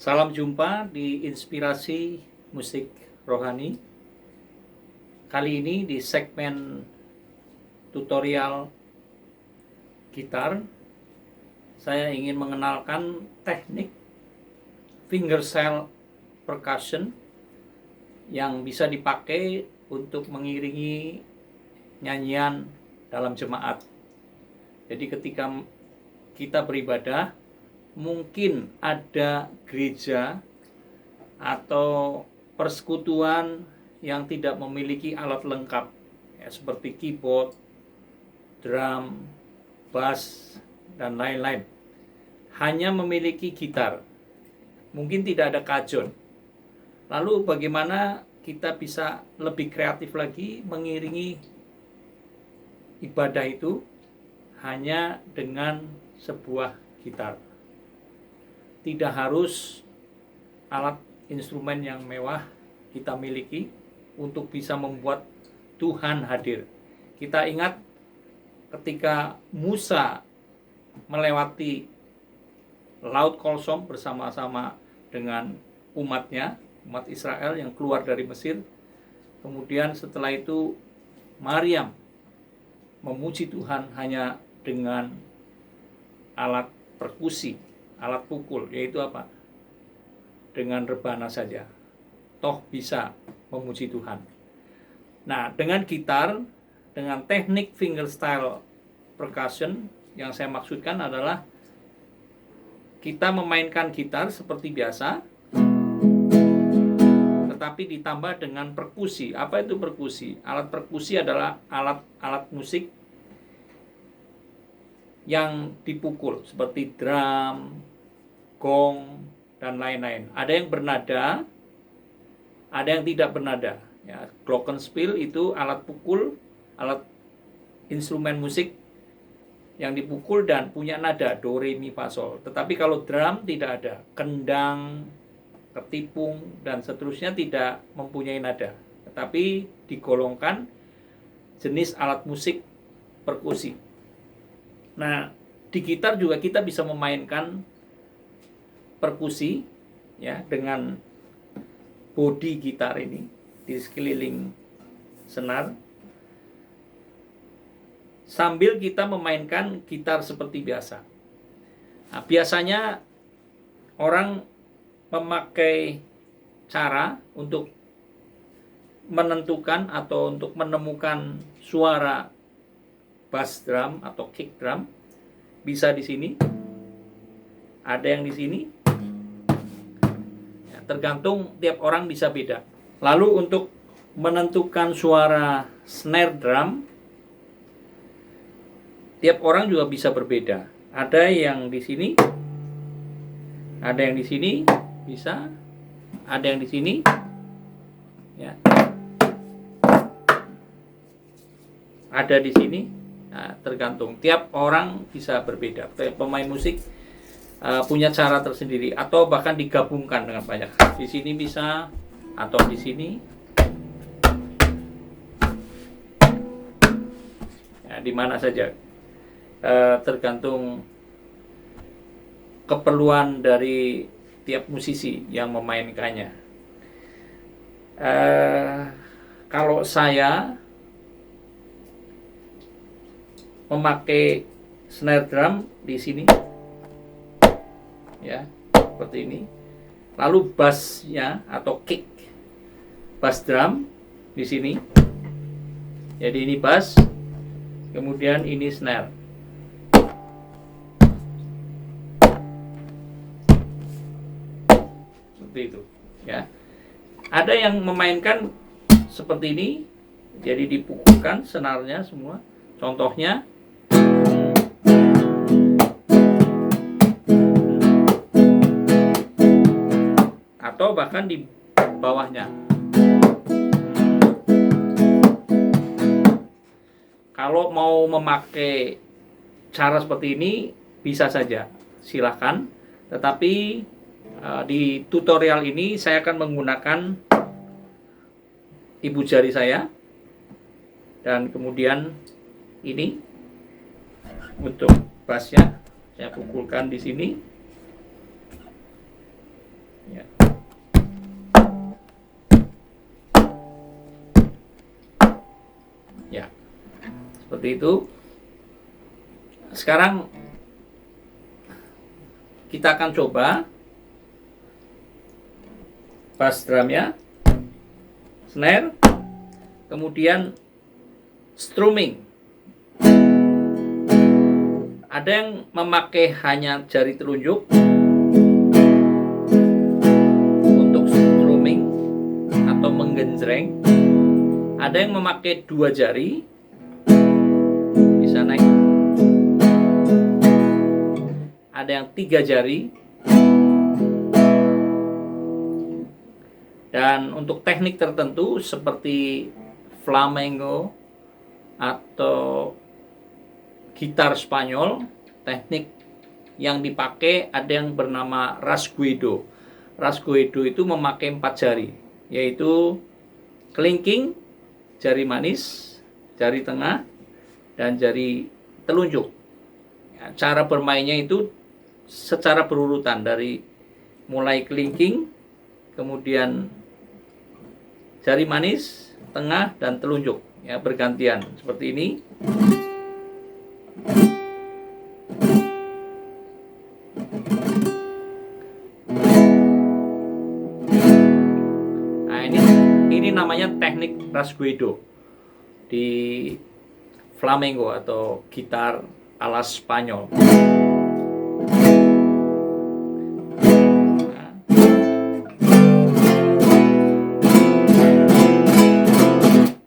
Salam jumpa di Inspirasi Musik Rohani. Kali ini di segmen tutorial gitar, saya ingin mengenalkan teknik fingerstyle percussion yang bisa dipakai untuk mengiringi nyanyian dalam jemaat. Jadi ketika kita beribadah, mungkin ada gereja atau persekutuan yang tidak memiliki alat lengkap ya, seperti keyboard, drum, bass, dan lain-lain. Hanya memiliki gitar, mungkin tidak ada kajon. Lalu bagaimana kita bisa lebih kreatif lagi mengiringi ibadah itu hanya dengan sebuah gitar. Tidak harus alat instrumen yang mewah kita miliki untuk bisa membuat Tuhan hadir. Kita ingat ketika Musa melewati Laut Kolsom bersama-sama dengan umatnya, umat Israel yang keluar dari Mesir. Kemudian setelah itu Maryam memuji Tuhan hanya dengan alat perkusi, alat pukul, yaitu apa? Dengan rebana saja, toh bisa memuji Tuhan. Nah, dengan gitar, dengan teknik fingerstyle percussion, yang saya maksudkan adalah kita memainkan gitar seperti biasa, tetapi ditambah dengan perkusi. Apa itu perkusi? Alat perkusi adalah alat musik yang dipukul seperti drum, gong, dan lain-lain. Ada yang bernada, ada yang tidak bernada. Ya, glockenspiel itu alat pukul, alat instrumen musik yang dipukul dan punya nada do, re, mi, fa, sol. Tetapi kalau drum tidak ada, kendang, ketipung, dan seterusnya tidak mempunyai nada. Tetapi digolongkan jenis alat musik perkusi. Nah, di gitar juga kita bisa memainkan perkusi ya dengan bodi gitar ini di sekeliling senar, sambil kita memainkan gitar seperti biasa. Nah, biasanya orang memakai cara untuk menentukan atau untuk menemukan suara bass drum atau kick drum, bisa di sini, ada yang di sini, ya, tergantung tiap orang bisa beda. Lalu untuk menentukan suara snare drum, tiap orang juga bisa berbeda. Ada yang di sini, ada yang di sini, bisa, ada yang di sini, ya, ada di sini. Nah, tergantung tiap orang bisa berbeda. Pemain musik punya cara tersendiri atau bahkan digabungkan dengan banyak. Di sini bisa atau di sini. Ya, di mana saja. Tergantung keperluan dari tiap musisi yang memainkannya. Kalau saya memakai snare drum di sini, ya, seperti ini. Lalu bassnya atau kick bass drum di sini. Jadi ini bass, kemudian ini snare. Seperti itu, ya. Ada yang memainkan seperti ini, jadi dipukulkan senarnya semua. Contohnya, atau bahkan di bawahnya. Kalau mau memakai cara seperti ini bisa saja, silahkan. Tetapi di tutorial ini saya akan menggunakan ibu jari saya dan kemudian ini untuk bassnya saya pukulkan di sini. Ya, seperti itu. Sekarang kita akan coba bass drumnya, snare, kemudian strumming. Ada yang memakai hanya jari telunjuk untuk strumming atau menggenjreng. Ada yang memakai 2 jari, bisa naik. Ada yang 3 jari. Dan untuk teknik tertentu seperti flamenco atau gitar Spanyol, teknik yang dipakai ada yang bernama rasguedo. Rasguedo itu memakai 4 jari, yaitu kelingking, jari manis, jari tengah, dan jari telunjuk. Ya, cara bermainnya itu secara berurutan dari mulai kelingking, kemudian jari manis, tengah, dan telunjuk. Ya, bergantian seperti ini. Nah, ini namanya teknik rasguedo di flamenco atau gitar ala Spanyol.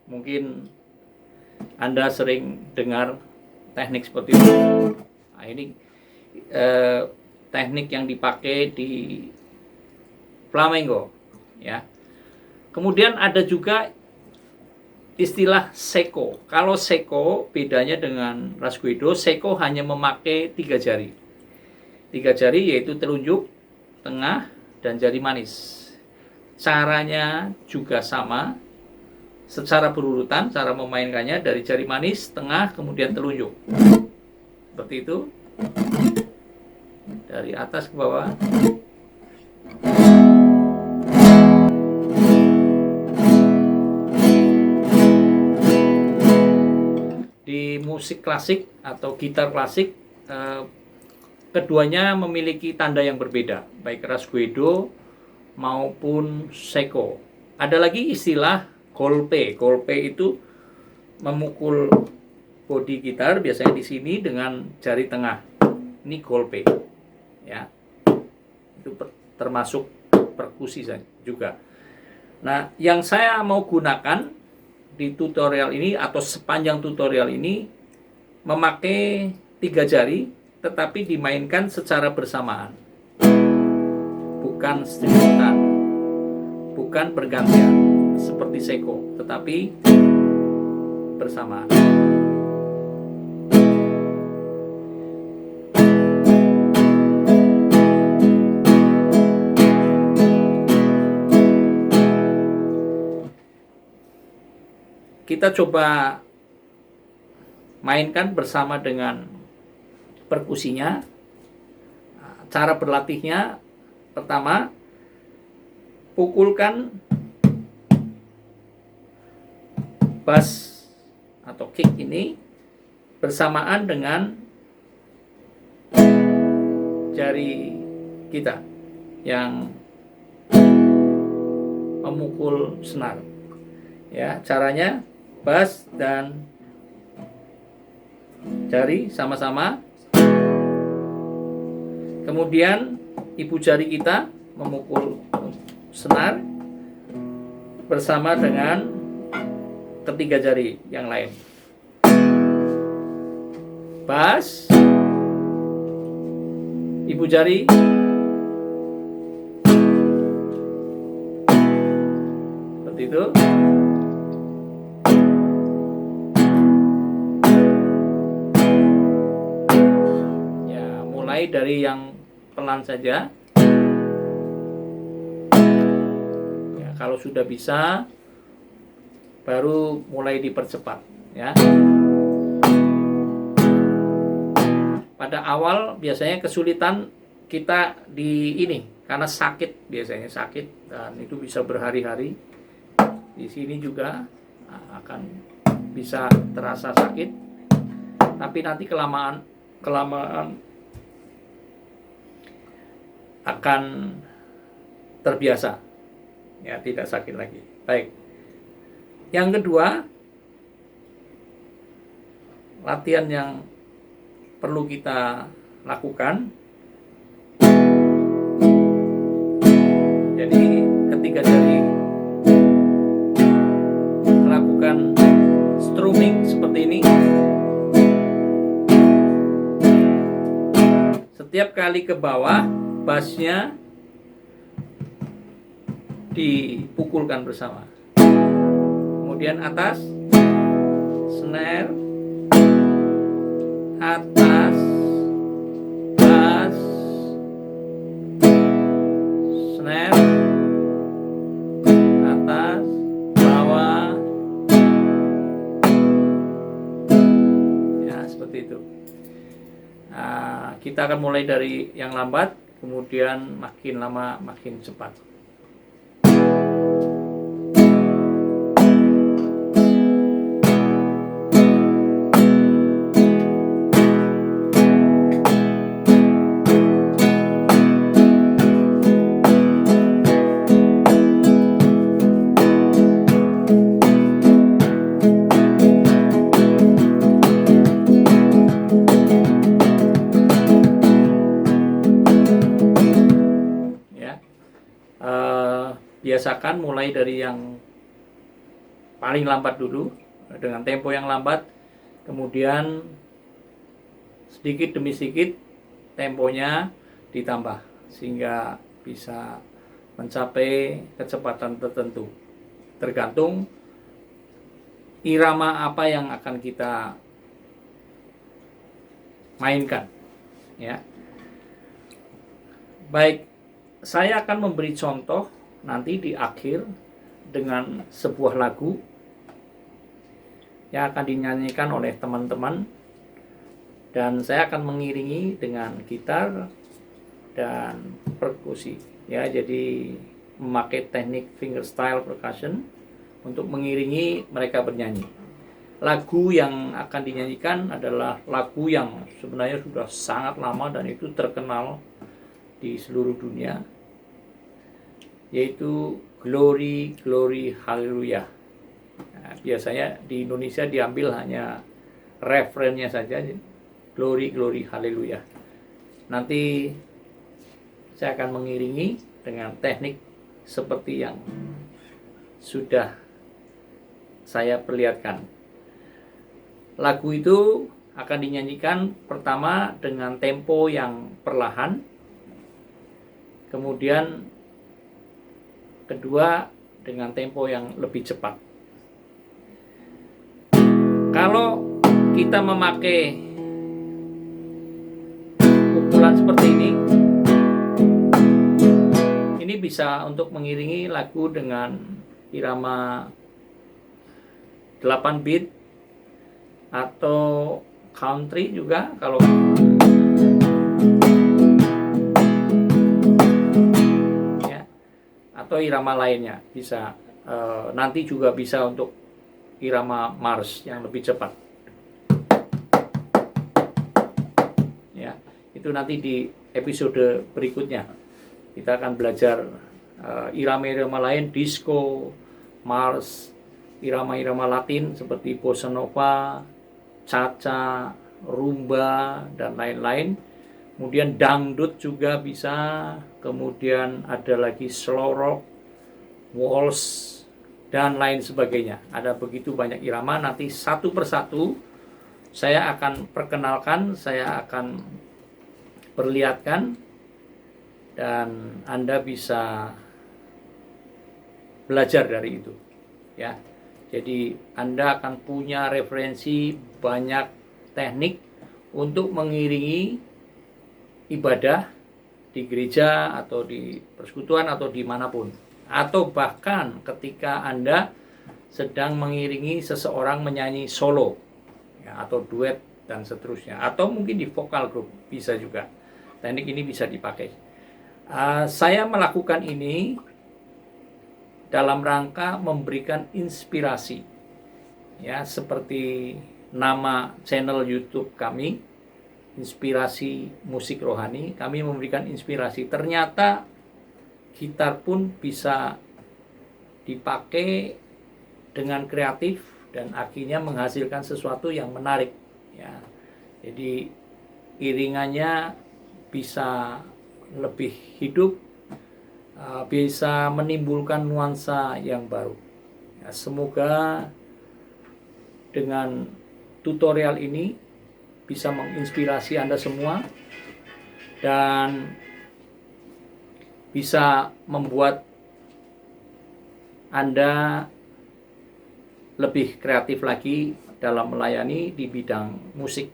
Mungkin Anda sering dengar teknik seperti itu. Nah, ini teknik yang dipakai di flamenco, ya. Kemudian ada juga istilah seko. Kalau seko bedanya dengan rasguedo, seko hanya memakai 3 jari. 3 jari yaitu telunjuk, tengah, dan jari manis. Caranya juga sama. Secara berurutan, cara memainkannya dari jari manis, tengah, kemudian telunjuk. Seperti itu. Dari atas ke bawah. Di musik klasik atau gitar klasik, keduanya memiliki tanda yang berbeda, baik rasguedo maupun seko. Ada lagi istilah golpe. Golpe itu memukul bodi gitar biasanya di sini dengan jari tengah. Ini golpe, ya. Itu termasuk perkusi juga. Nah, yang saya mau gunakan di tutorial ini atau sepanjang tutorial ini memakai 3 jari, tetapi dimainkan secara bersamaan, bukan simultan, bukan bergantian seperti seko, tetapi bersamaan. Kita coba mainkan bersama dengan perkusinya. Cara berlatihnya, pertama, pukulkan bass atau kick ini bersamaan dengan jari kita yang memukul senar. Ya, caranya bass dan jari sama-sama. Kemudian ibu jari kita memukul senar bersama dengan ketiga jari yang lain. Bass, ibu jari, seperti itu. Ya, mulai dari yang pelan saja. Ya, kalau sudah bisa, baru mulai dipercepat, ya. Pada awal biasanya kesulitan kita di ini karena sakit, biasanya sakit, dan itu bisa berhari-hari. Di sini juga akan bisa terasa sakit, tapi nanti kelamaan akan terbiasa, ya, tidak sakit lagi. Baik. Yang kedua, latihan yang perlu kita lakukan. Jadi ketika jari melakukan strumming seperti ini, setiap kali ke bawah, bassnya dipukulkan bersama. Kemudian atas, snare, atas, bass, snare, atas, bawah, ya, seperti itu. Nah, kita akan mulai dari yang lambat, kemudian makin lama makin cepat. Biasakan mulai dari yang paling lambat dulu dengan tempo yang lambat, kemudian sedikit demi sedikit temponya ditambah sehingga bisa mencapai kecepatan tertentu tergantung irama apa yang akan kita mainkan, ya. Baik, saya akan memberi contoh nanti di akhir dengan sebuah lagu yang akan dinyanyikan oleh teman-teman, dan saya akan mengiringi dengan gitar dan perkusi, ya. Jadi memakai teknik fingerstyle percussion untuk mengiringi mereka bernyanyi. Lagu yang akan dinyanyikan adalah lagu yang sebenarnya sudah sangat lama dan itu terkenal di seluruh dunia, yaitu Glory, Glory, Hallelujah. Nah, biasanya di Indonesia diambil hanya referennya saja, Glory, Glory, Hallelujah. Nanti saya akan mengiringi dengan teknik seperti yang sudah saya perlihatkan. Lagu itu akan dinyanyikan pertama dengan tempo yang perlahan, kemudian kedua dengan tempo yang lebih cepat. Kalau kita memakai pukulan seperti ini bisa untuk mengiringi lagu dengan irama 8 beat atau country juga, kalau atau irama lainnya bisa, nanti juga bisa untuk irama march yang lebih cepat, ya. Itu nanti di episode berikutnya kita akan belajar irama-irama lain, disco, march, irama-irama Latin seperti bossa nova, cha-cha, rumba, dan lain-lain. Kemudian dangdut juga bisa, kemudian ada lagi slow rock, waltz, dan lain sebagainya. Ada begitu banyak irama, nanti satu persatu saya akan perkenalkan, saya akan perlihatkan, dan Anda bisa belajar dari itu, ya. Jadi Anda akan punya referensi banyak teknik untuk mengiringi ibadah di gereja atau di persekutuan atau dimanapun, atau bahkan ketika Anda sedang mengiringi seseorang menyanyi solo, ya, atau duet dan seterusnya, atau mungkin di vokal group bisa juga. Teknik ini bisa dipakai. Saya melakukan ini dalam rangka memberikan inspirasi ya, seperti nama channel YouTube kami, Inspirasi Musik Rohani. Kami memberikan inspirasi. Ternyata gitar pun bisa dipakai dengan kreatif dan akhirnya menghasilkan sesuatu yang menarik, ya. Jadi iringannya bisa lebih hidup, bisa menimbulkan nuansa yang baru. Ya, semoga dengan tutorial ini bisa menginspirasi Anda semua dan bisa membuat Anda lebih kreatif lagi dalam melayani di bidang musik.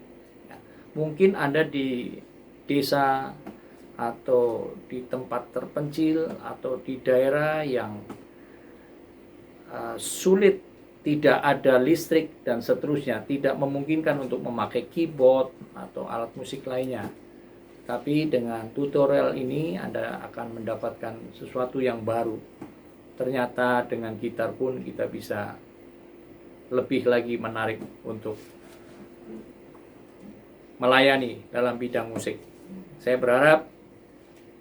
Mungkin Anda di desa atau di tempat terpencil atau di daerah yang sulit, tidak ada listrik dan seterusnya, tidak memungkinkan untuk memakai keyboard atau alat musik lainnya. Tapi dengan tutorial ini Anda akan mendapatkan sesuatu yang baru. Ternyata dengan gitar pun kita bisa lebih lagi menarik untuk melayani dalam bidang musik. Saya berharap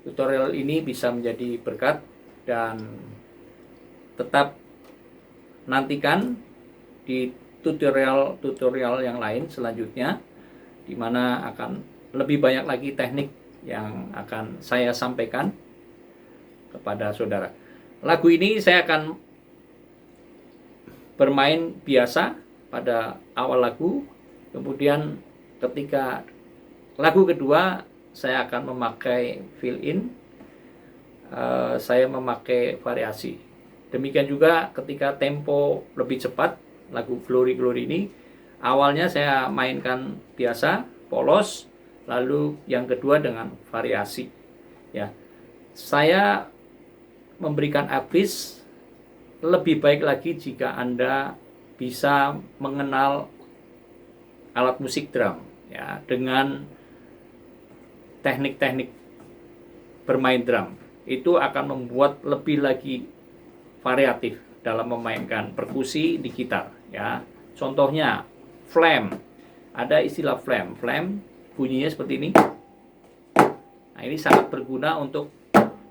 tutorial ini bisa menjadi berkat dan tetap nantikan di tutorial yang lain selanjutnya, di mana akan lebih banyak lagi teknik yang akan saya sampaikan kepada saudara. Lagu ini saya akan bermain biasa pada awal lagu, kemudian ketika lagu kedua saya akan memakai fill in, saya memakai variasi. Demikian juga ketika tempo lebih cepat, lagu Glory Glory ini awalnya saya mainkan biasa, polos, lalu yang kedua dengan variasi. Ya, saya memberikan advice lebih baik lagi jika Anda bisa mengenal alat musik drum, ya, dengan teknik-teknik bermain drum. Itu akan membuat lebih lagi variatif dalam memainkan perkusi di gitar, ya. Contohnya flam. Ada istilah flam. Flam bunyinya seperti ini. Nah, ini sangat berguna untuk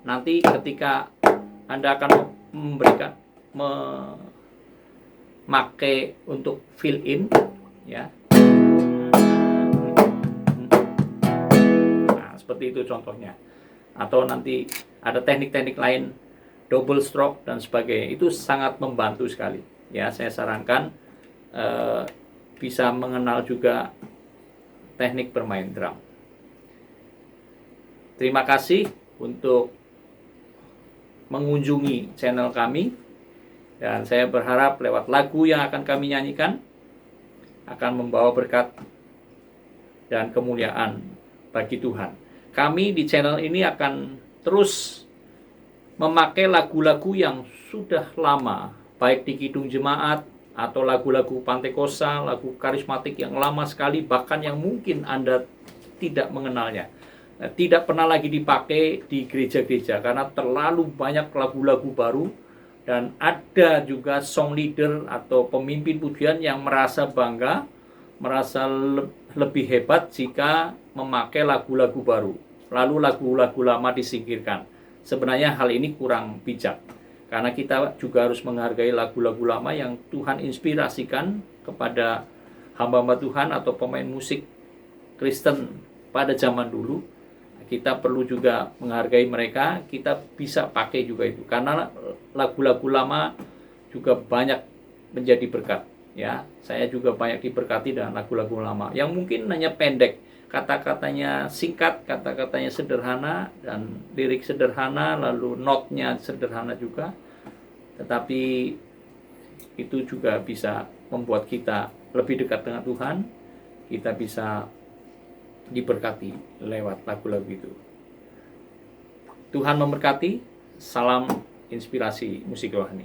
nanti ketika Anda akan memakai untuk fill in, ya. Nah, seperti itu contohnya. Atau nanti ada teknik-teknik lain, double stroke dan sebagainya. Itu sangat membantu sekali. Ya, saya sarankan bisa mengenal juga teknik bermain drum. Terima kasih untuk mengunjungi channel kami, dan saya berharap lewat lagu yang akan kami nyanyikan akan membawa berkat dan kemuliaan bagi Tuhan. Kami di channel ini akan terus memakai lagu-lagu yang sudah lama, baik di kidung jemaat atau lagu-lagu Pantekosta, lagu karismatik yang lama sekali, bahkan yang mungkin Anda tidak mengenalnya. Tidak pernah lagi dipakai di gereja-gereja karena terlalu banyak lagu-lagu baru, dan ada juga song leader atau pemimpin pujian yang merasa bangga, merasa lebih hebat jika memakai lagu-lagu baru, lalu lagu-lagu lama disingkirkan. Sebenarnya hal ini kurang bijak, karena kita juga harus menghargai lagu-lagu lama yang Tuhan inspirasikan kepada hamba-hamba Tuhan atau pemain musik Kristen pada zaman dulu. Kita perlu juga menghargai mereka, kita bisa pakai juga itu, karena lagu-lagu lama juga banyak menjadi berkat, ya. Saya juga banyak diberkati dengan lagu-lagu lama yang mungkin hanya pendek, kata-katanya singkat, kata-katanya sederhana dan lirik sederhana, lalu notnya sederhana juga, tetapi itu juga bisa membuat kita lebih dekat dengan Tuhan. Kita bisa diberkati lewat lagu-lagu itu. Tuhan memberkati. Salam inspirasi musik rohani.